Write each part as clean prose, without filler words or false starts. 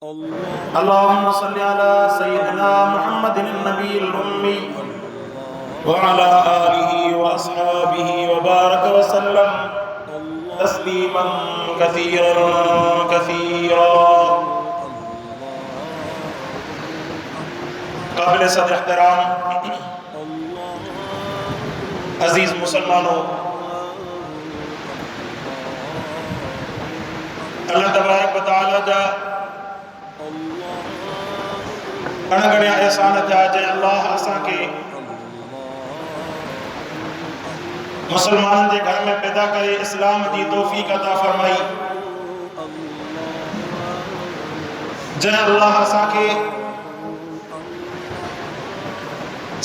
अल्लाहुम्मा सल्ली अला सय्यिदिना मुहम्मदिन नबील उम्मी व अला आलिहि व अस्हाबिहि व बारक व सल्लम तस्लीमन कसीरन कसीरा। काबिल सद एहतराम अजीज मुसलमानों, अल्लाह तबारक व तआला जा अणगणिया एहसान थिया जंहिं अल्लाह असांखे मुसलमाननि जे घर में पैदा करे इस्लाम जी तौफ़ीक़ अता फरमाई, जंहिं अल्लाह असांखे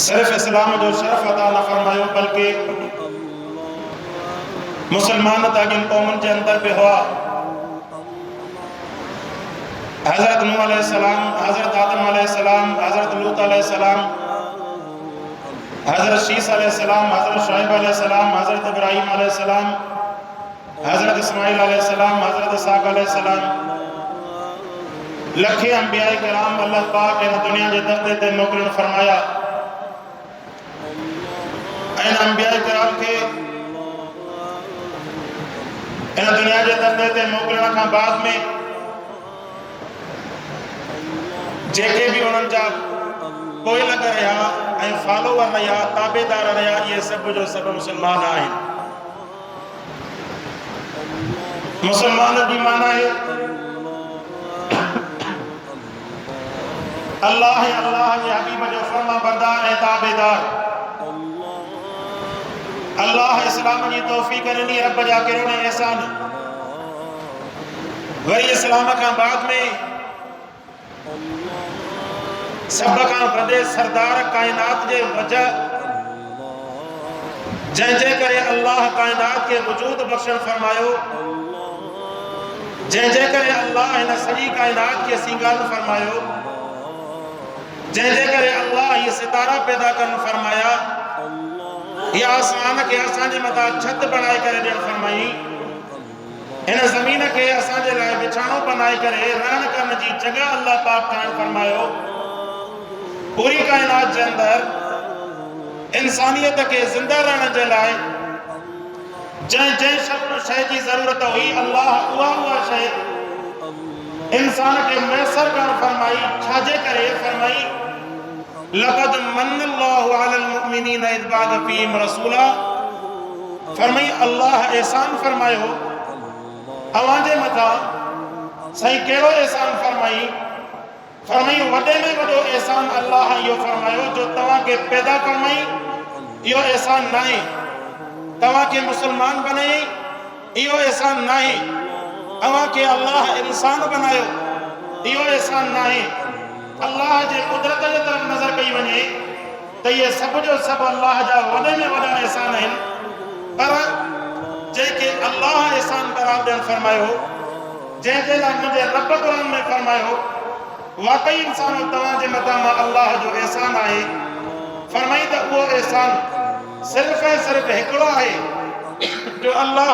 सिर्फ़ इस्लाम जो शरफ़ अता न फरमायो बल्कि मुसलमान त अॻियनि क़ौमुनि जे अंदर बि हुआ। हज़रत नूह अलैहिस्सलाम, हज़रत आदम अलैहिस्सलाम, हज़रत लूत अलैहिस्सलाम, हज़रत शीस अलैहिस्सलाम, हज़रत शुएब अलैहिस्सलाम, हज़रत इब्राहीम अलैहिस्सलाम, हज़रत इस्माईल अलैहिस्सलाम, हज़रत इसहाक़ अलैहिस्सलाम, लखे अंबिया किराम अल्लाह पाक इन दुनिया के दर्जे ते मोकिलण फरमाया। इन अंबिया किराम के इन दुनिया के दर्जे ते मोकिलण खां बाद में जेके भी उन्हनि जा पोइल रहा ऐं फॉलोवर रहा, ताबेदार रहा, ये सब जो सब मुसलमान आहिनि। मुसलमान की माना है अल्लाह अल्लाह के हबीब जो फर्मा बरदार है, ताबेदार। अल्लाह इस्लाम की तौफीक ॾिनी, रब जा करोड़ एहसान। वरी इस्लाम का बाद में सब का वॾे सरदार कायनात के वजह जंहिंजे करे अल्लाह कायनात के वजूद बख्शण फरमायो, जंहिंजे करे अल्लाह इन सॼी कायनात के सिंगार फरमायो, जंहिंजे करे अल्लाह ये सितारा पैदा कर फरमाया, ये आसमान के असांजे मथा छत बनाए करे ॾियण फरमाई, इन ज़मीन के असांजे लाइ बिछाणो बनाए करे रहण करण जी जगह अल्लाह पाक ठाहिण फरमायो। पूरी कायनात के अंदर इंसानियत के जिंदा रहने के लाए जै जै शय की जरूरत हुई, अल्लाह उहा शय इंसान के मैसर कर फरमाई। छाजे करे फरमाई लक़द मन्नल्लाहु अलल मुमिनीना इज़ बअथ फ़ीहिम रसूला। फरमाई अल्लाह एहसान फरमायो अवांजे मथा। सही केड़ो एहसान फरमाई? फरमाई वडे में वडो एहसान अल्लाह यो फरमायो जो तवा के पैदा फरमाई, यो एहसान नाहे। तवा के मुसलमान बनाई, यो एहसान नाहे। अवा के अल्लाह इंसान बनायो, यो एहसान नाहे। अल्लाह जे कुदरत जे तरफ नजर कई वने तो ये सब जो सब अल्लाह जा वडे में वडा एहसान हैं। पर जेके अल्लाह एहसान करार ॾियण फरमायो, जंहिंजे लाइ मुंहिंजे रब कुरान में फरमायो वाकई इंसान तवाजे मथा मां अल्लाह जो एहसान है। फरमाई तो वो एहसान सिर्फ ऐं सिर्फ हिकिड़ो है जो अल्लाह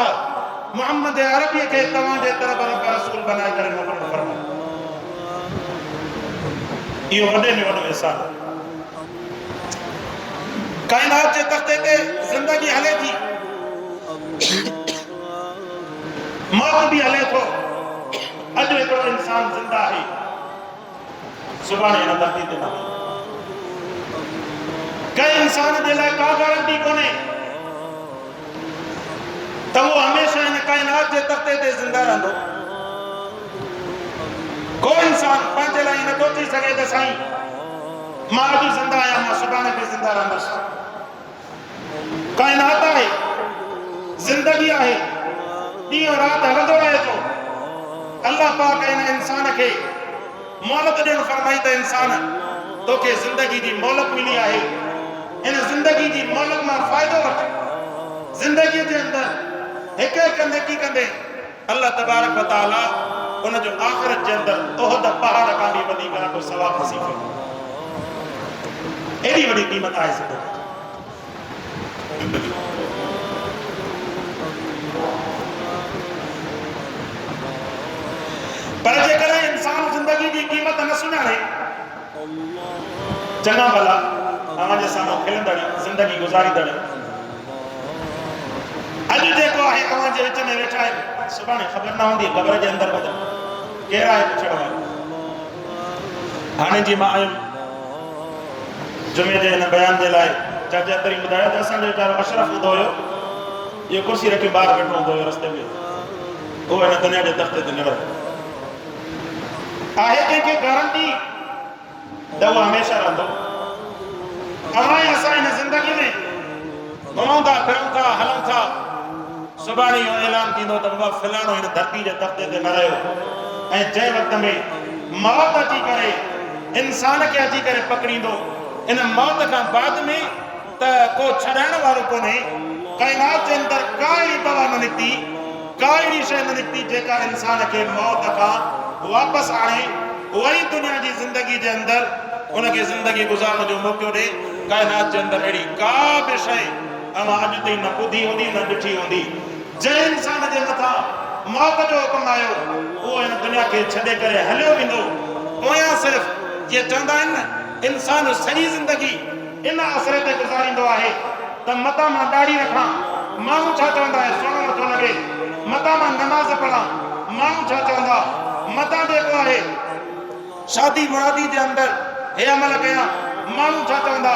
मोहम्मद अरबी के तवाजे तरफ रसूल बनाए करे मोकिलण फरमायो। यो वडे में वडो एहसान। कायनात के तख्ते ते जिंदगी हले थी, मौत भी हले थो। अज एक इंसान जिंदा है, सुभाणे इन धरती ते न। कई इंसान जे लाइ का गारंटी कोने तो वो हमेशा इन कायनात के तख्ते ते जिंदा रहंदो। कोई इंसान पंहिंजे लाइ न थो थी सघे त साईं मां अॼु जिंदा आहियां, मां सुभाणे बि जिंदा रहंदुसि। कायनात है, जिंदगी है, ॾींहुं राति हलंदो रहे थो। अल्लाह पाक इन इंसान के मोहलत ॾियण फरमाई त इंसान तोखे जिंदगी की मोहलत मिली है, इन जिंदगी की मोहलत में फायदो वठ। जिंदगी के अंदर एक एक नेकी कंदे अल्लाह तबारक व तआला उन जो आखिरत के अंदर ओहद पहाड़ का भी वधी करण को सवाब नसीब करो। एडी बड़ी कीमत है जिंदगी। पर जेकर इंसान जिंदगी की चंगा भला अवांजे साम्हूं खिलंदड़ ज़िंदगी गुज़ारींदड़ अॼु जेको आहे अवांजे विच में वेठा आहिनि सुभाणे ख़बर न हूंदी क़बर जे अंदरि वञनि केरु आहे पुछण वारो। हाणे जी मां आयुमि जुमे जे हिन बयान जे लाइ जज अंदरि ॿुधायो त असांजो वीचारो अशरफ हूंदो हुयो इहो कुर्सी रखी ॿाहिरि वेठो हूंदो हुयो रस्ते में उहो हिन दुनिया जे तख़्ते ते न रहियो आहे कंहिंखे गारंटी त उहो हमेशह रहंदो। अवां असां हिन ज़िंदगी में घुमूं था फिरूं था हलूं था सुभाणे इहो ऐलान थींदो त बाबा फलाणो हिन धरती जे तख़्ते ते न रहियो ऐं जंहिं वक़्त में मौत अची करे इंसान खे अची करे पकड़ींदो इन मौत खां बाद में त को छॾाइण वारो कोन्हे। काइनात जे अंदरि का अहिड़ी दवा न निकिती का अहिड़ी शइ न निकिती जेका इंसान खे मौत खां वापसि आणे वरी दुनिया जी ज़िंदगी जे अंदरि उनखे ज़िंदगी गुज़ारण जो मौक़ो ॾे। काइनात जे अंदरि अहिड़ी का बि शइ अवां अॼु ताईं न ॿुधी हूंदी न ॾिठी हूंदी। जंहिं इंसान जे मथां मौत जो हुकुम आयो उहो हिन दुनिया खे छॾे करे हलियो वेंदो। पोयां सिर्फ़ु जीअं चवंदा आहिनि न इंसान सॼी ज़िंदगी इन असर ते गुज़ारींदो आहे त मतां मां ॾाढ़ी रखां माण्हू छा चवंदा सुहिणो नथो लॻे, मतां मां नमाज़ पढ़ां माण्हू छा चवंदा, मतां जेको आहे शादी मुरादी जे अंदरि हे अमल कयां माण्हू छा चवंदा।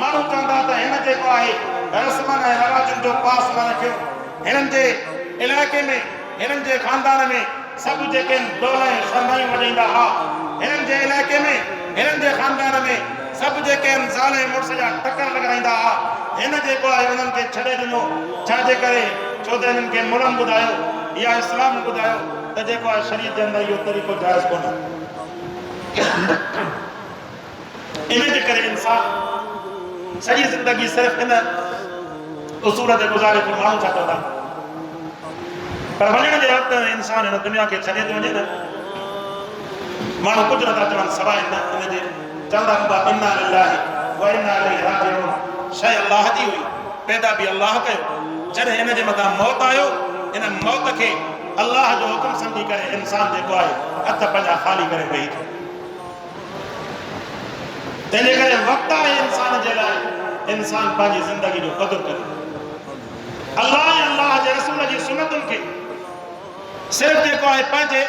माण्हू चवंदा त हिन जेको आहे रस्मनि ऐं रवाजनि जो पास न रखियो। हिननि जे इलाइक़े में हिननि जे ख़ानदान में सभु जेके ढोल ऐं शरनाइयूं वॼाईंदा हुआ हिननि जे इलाइक़े में हिननि जे ख़ानदान में सभु जेके ज़ाल ऐं मुड़ुस जा टकर लॻाईंदा हुआ हिन जेको आहे उन्हनि खे छॾे ॾिनो छाजे करे छो त हिननि खे मुड़नि ॿुधायो या इस्लाम ॿुधायो त जेको आहे शरीयत जे अंदरि इहो तरीक़ो जाइज़ कोन्हे। इन जे करे इंसान सॼी ज़िंदगी सिर्फ़ु इन उसूल ते गुज़ारे थो। माण्हू छा चवंदा पर वञण जे वक़्त इंसान हिन दुनिया खे छॾे थो वञे न माण्हू कुझु नथा चवनि सवाइ न इनजे चवंदा इन्ना लिल्लाहि व इन्ना इलैहि राजिऊन। शइ अल्लाह जी हुई पैदा बि अल्लाह कयो। जॾहिं हिन जे मथां मौत आयो इन मौत खे अल्लाह जो हुकुम सम्झी करे इंसान जेको आहे हथ पंहिंजा ख़ाली करे वेही थो। तंहिंजे करे वक़्तु आहे इंसान जे लाइ इंसान पंहिंजी ज़िंदगी जो क़दुरु करे अल्लाह ऐं अल्लाह जे रसूल जी सुनतुनि खे सिर्फ़ु जेको आहे पंहिंजे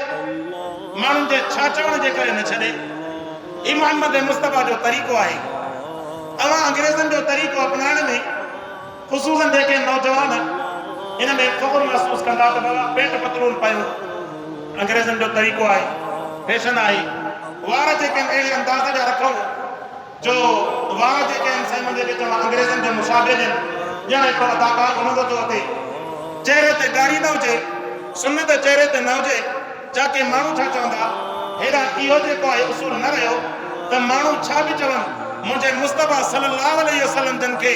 माण्हुनि जे छा चवण जे करे न छॾे। ई मोहम्मद मुस्तफ़ा जो तरीक़ो आहे। अवां अंग्रेज़नि जो तरीक़ो अपनाइण में ख़ुसूसन जेके नौजवान इन में फ़ख़्रु महसूसु कंदा त बाबा पेट पतलून पायूं अंग्रेज़नि जो तरीक़ो आहे फैशन आहे। वार जेके अहिड़े अंदाज़ जा रखूं जो वार जेके आहिनि साईं मुंहिंजे विच में अंग्रेज़नि जे मुशाबे ॼण हिकिड़ो अदाकार हुनंदो थो अचे चहिरे ते ॻाढ़ी न हुजे सुनत चहिरे ते न हुजे जाके माण्हू छा चवंदा हेॾा इहो जेको आहे उसूल न रहियो त माण्हू छा बि चवनि मुंहिंजे मुस्तफ़ा सल्लल्लाहु अलैहि वसल्लम जन खे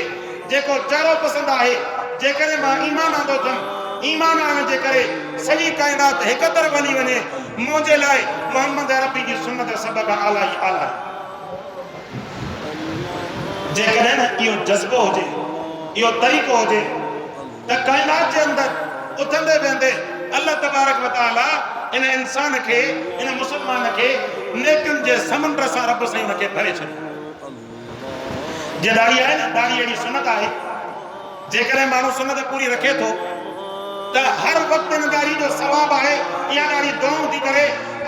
जेको चहिरो पसंदि आहे जेकॾहिं मां ईमान आंदो थियुमि ईमान आणण जे करे सॼी काइनात हिकु तरफ़ वञी वञे मुंहिंजे लाइ मोहम्मद अरबी जी सुन्नत सभ खां आला ई आला। जेकॾहिं न इहो जज़्बो हुजे इहो तरीक़ो हुजे त काइनात जे अंदरि उथंदे वेंदे अल्लाह तबारक व तआला इन इंसान खे इन मुसलमान खे नेकियुनि जे समुंड सां रब साईं उनखे भरे छॾे। जीअं दाढ़ी आहे न दाढ़ी अहिड़ी सुनत आहे जेकॾहिं माण्हू सुनत पूरी रखे थो त हर वक़्तु इन दाढ़ी जो सवाबु आहे। इहा दाढ़ी दुआऊं थी करे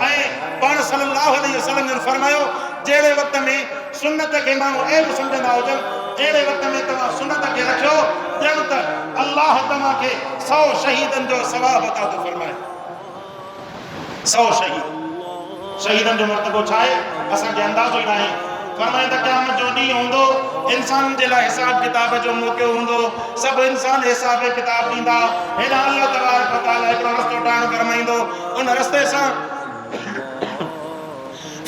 ऐं पाण सल्लल्लाहु अलैहि वसल्लम जन फरमायो जहिड़े वक़्त में सुनत खे माण्हू ऐब सम्झंदा हुजनि अहिड़े वक़्त में तव्हां सुनत खे रखियो ॼण त अल्लाह तव्हांखे 100 शहीदनि जो सवाबु अता थो फरमाए। 100 शहीदनि जो मर्तबो छा आहे असांखे अंदाज़ो ई न आहे। फरमाए त क़यामत जो ॾींहुं हूंदो इंसाननि जे लाइ हिसाब किताब जो मौक़ो हूंदो सभु इंसान हिसाब किताब ॾींदा हेॾा अल्लाह तबारक व तआला हिकिड़ो रस्तो ठाहिणु फरमाईंदो उन रस्ते सां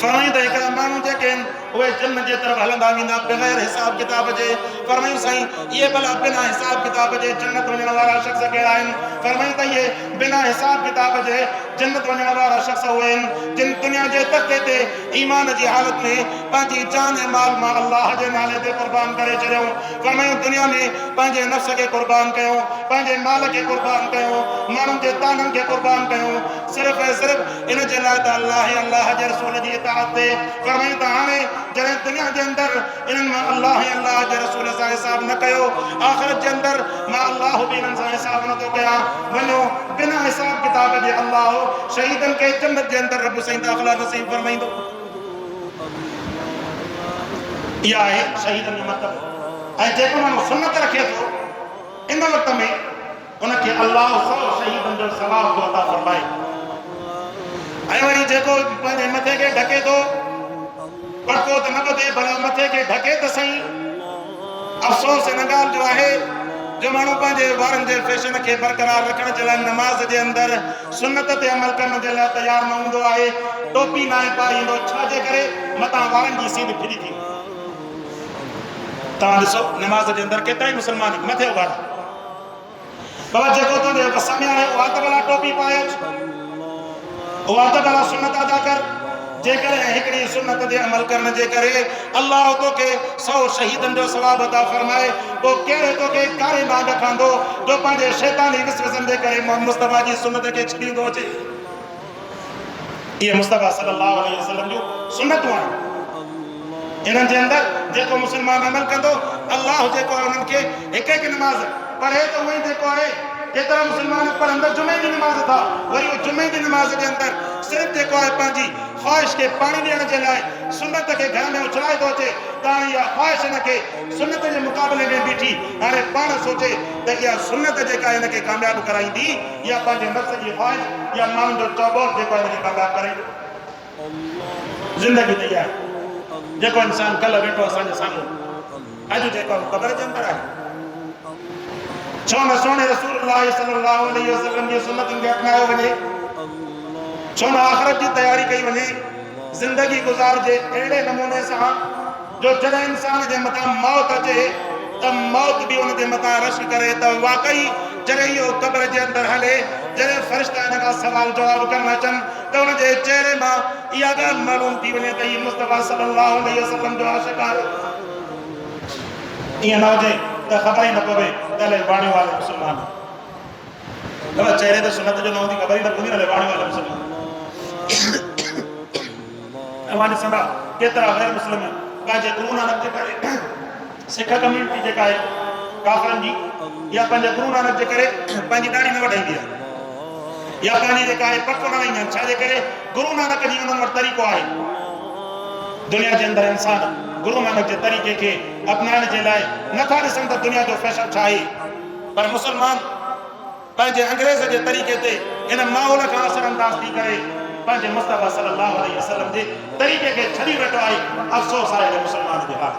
फरमाईं त हिकिड़ा माण्हू जेके आहिनि उहे जन्नत जे तरफ़ हलंदा वेंदा बग़ैर हिसाब किताब जे। फरमायूं साईं इहे भला बिना हिसाब किताब जे जन्नत वञण वारा शख़्स कहिड़ा आहिनि फरमाई त ये बिना हिसाब किताब जे जन्नत वञण वारा शख्स हुए जिन दुनिया जे तख्ते ते ईमान जी हालत में पंहिंजी जान ऐं माल मां अल्लाह जे नाले ते कुर्बान करे छॾियो। फरमायो दुनिया में पंहिंजे नफ्स खे कुर्बान कयो, पंहिंजे माल खे कुर्बान कयो, माण्हुनि जे ताननि खे कुर्बान कयो, सिर्फ़ ऐं सिर्फ़ इन जे लाइ त अल्लाह जे रसूल जी इताअत ते। फरमायो त हाणे जॾहिं दुनिया जे अंदरि इन्हनि मां अल्लाह जे रसूल सां हिसाब न कयो, आख़िरत जे अंदरि मां अल्लाह बि इन्हनि सां हिसाब नथो कयां। वञो बिना हिसाब किताब जे अल्लाह शहीदनि खे जन्नत जे अंदरि रब साईं दाख़िला नसीब फरमाईंदो। इहा आहे शहीदनि जो मतिलबु। ऐं जेको माण्हू सुन्नत रखे थो इन वक़्त में उनखे अल्लाह 100 शहीदनि जो सवाब थो अता फरमाए। ऐं वरी जेको पंहिंजे मथे खे ढके थो पटको त न ॿधे भला मथे खे ढके त सही। अफ़सोस इन ॻाल्हि जो आहे जो माण्हू पंहिंजे वारनि जे फैशन खे बरक़रार रखण जे लाइ नमाज़ जे अंदरि सुन्नत ते अमल करण जे लाइ तयारु न हूंदो आहे। टोपी न पाईंदो छाजे करे मथां वारनि जी सीध फिरी थी। तव्हां ॾिसो नमाज़ जे अंदरि केतिरा ई मुस्लमान मथे वारा बाबा जेको तुंहिंजे वस में आहे उहा त भला टोपी पाए उहा त भला सुन्नत अदा कर। जेकर हिकिड़ी सुन्नत ते अमल करण जे करे अल्लाह तोखे 100 शहीदनि जो सवाब अता फरमाए, पोइ कहिड़े तोखे कारे नाग खांदो जो पंहिंजे शैतानी विसवसनि जे करे मुस्तफ़ा जी सुन्नत खे छॾींदो अचे। इहे मुस्तफ़ा सल्लल्लाहु अलैहि वसल्लम जूं सुन्नतूं आहिनि। इन्हनि जे अंदरि जेको मुस्लमान अमल कंदो अल्लाह जेको आहे उन्हनि खे हिकु हिकु नमाज़ पढ़े त उहो ई जेको आहे केतिरा मुस्लमान पर अंदरि जुमे जी नमाज़ था वरी उहो जुमे जी नमाज़ जे अंदरि सिर्फ़ु जेको आहे पंहिंजी ख़्वाहिश खे पाणी ॾियण जे लाइ सुन्नत खे घर में उछलाए थो अचे त हाणे इहा ख़्वाहिश हिनखे सुन्नत जे मुक़ाबले में बीठी हाणे पाण सोचे त इहा सुन्नत जेका हिनखे कामयाबु कराईंदी या पंहिंजे नफ़्स जी ख़्वाहिश या माण्हुनि जो चौबोर जेको आहे हिनखे कामयाबु कराईंदो। ज़िंदगी त इहा आहे जेको इंसान कल्ह वेठो असांजे साम्हूं अॼु जेको क़बर जे अंदरि आहे। छो न सोने रसूलुल्लाह सल्लल्लाहु अलैहि वसल्लम जी सुन्नतुनि खे अपनायो वञे, छो न आख़िरत जी तयारी कई वञे, ज़िंदगी गुज़ारिजे अहिड़े नमूने सां जो जॾहिं इंसान जे मथां मौत अचे त मौत बि उन जे मथां रश करे त वाक़ई जॾहिं इहो क़बर जे अंदरि हले जॾहिं फ़रिश्ता हिन खां सवाल जवाब करणु अचनि त उन जे चहिरे मां इहा ॻाल्हि मालूम थी वञे त हीउ मुस्तफ़ा सल्लल्लाहु अलैहि वसल्लम जो आशिक़ आहे। ईअं न हुजे त ख़बर ई न पवे त अलाए वाणी वारे मुस्लमान चहिरे ते सुन्नत जो न हूंदी ख़बर ई न पवंदी अलाए वाणी वारे मुस्लमान। अवां ॾिसंदा केतिरा गैर मुस्लिम पंहिंजे गुरू नानक जे करे सिख कम्यूनिटी जेका आहे काफ़रनि जी या पंहिंजे गुरू नानक जे करे पंहिंजी ॾाढ़ी न वढाईंदी आहे या पंहिंजी जेका आहे पटको न हणाईंदा आहिनि। छाजे करे गुरू नानक जी उन्हनि वटि तरीक़ो आहे। दुनिया जे अंदरि इंसान गुरू नानक जे तरीक़े खे अपनाइण जे लाइ नथा ॾिसनि त दुनिया जो फैशन छा आहे, पर मुस्लमान पंहिंजे अंग्रेज़ जे तरीक़े ते इन माहौल खां असरअंदाज़ थी करे पंहिंजे मुस्तफ़ा सल्लल्लाहु अलैहि वसल्लम जे तरीक़े खे छॾी वेठो आहे। अफ़सोस आहे मुस्लमान जे हाल।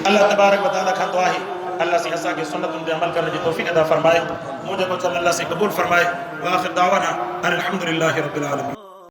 अल्लाह तबारक व तआला खां दुआ आहे अल्लाह से असांखे सुन्नतुनि ते अमल करण जी तौफ़ीक़ अता फरमाए। मुंहिंजो जेको चल अल्लाह से क़बूल फरमाए। व आख़िर दावाना अनिल हम्दुलिल्लाहि रब्बिल आलमीन।